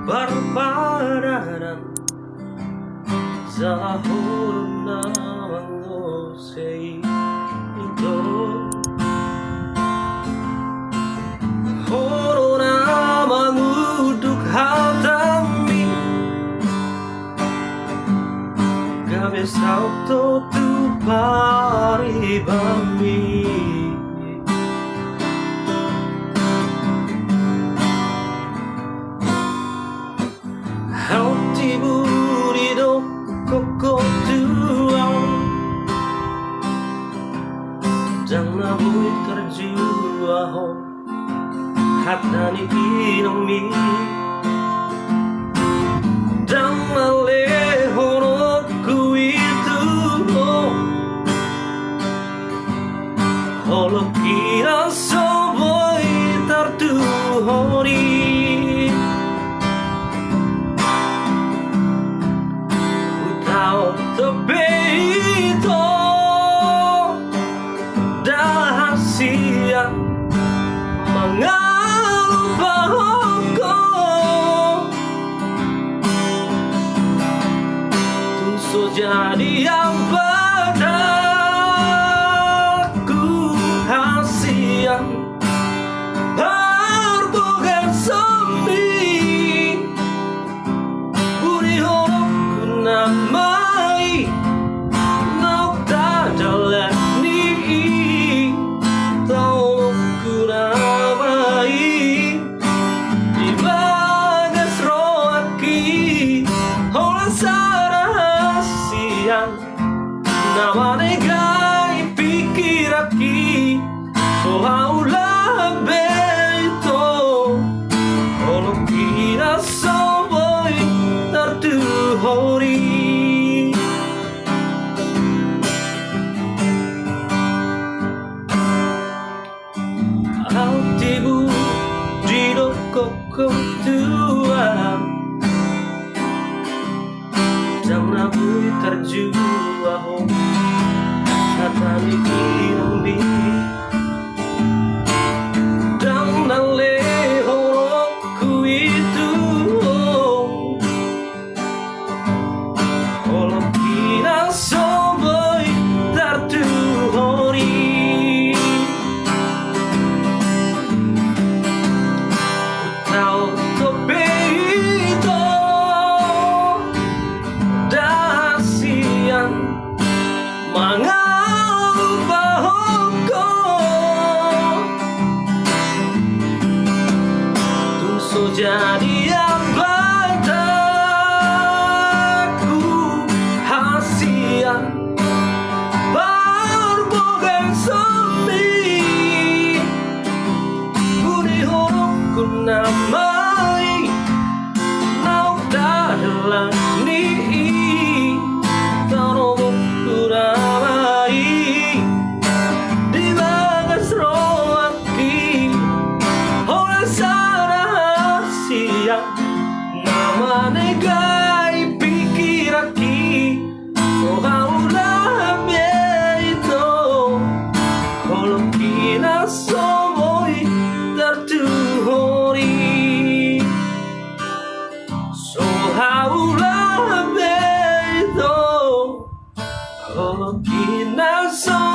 barbaran sa Holong na mga ito. Holong na manguduk hatami gabi sa auto tu paribami. Hauti burido koko tuang Jangan bui terjuaho Hatani inami Jangan lehoro kuitu Holong kira soboi tertuhori Tebeito dahasia mengalupako Tunso jadi yang padaku hasian berbukan semi Budi holongku namai Nau tak jalani Tolongku namai Di bagas roaki Hola sarahasian Nama negai pikiraki Sohaulah beito Holong kira soboi tertuhori Altibu di koko tua Jangan bui terjuaho Hatani inambi Jangan lehoroku itu Holong kira soboi tertuhori Mangalupako Tunso jadi yang padaku hasian berbukan semi Budi holongku namai Nau tak jalani Tolongku namai Di bagas roaki Hola sarahasian Nama negai pikiraki Sohaulah beito Holong kira soboi tertuhori Sohaulah beito Holong kira soboi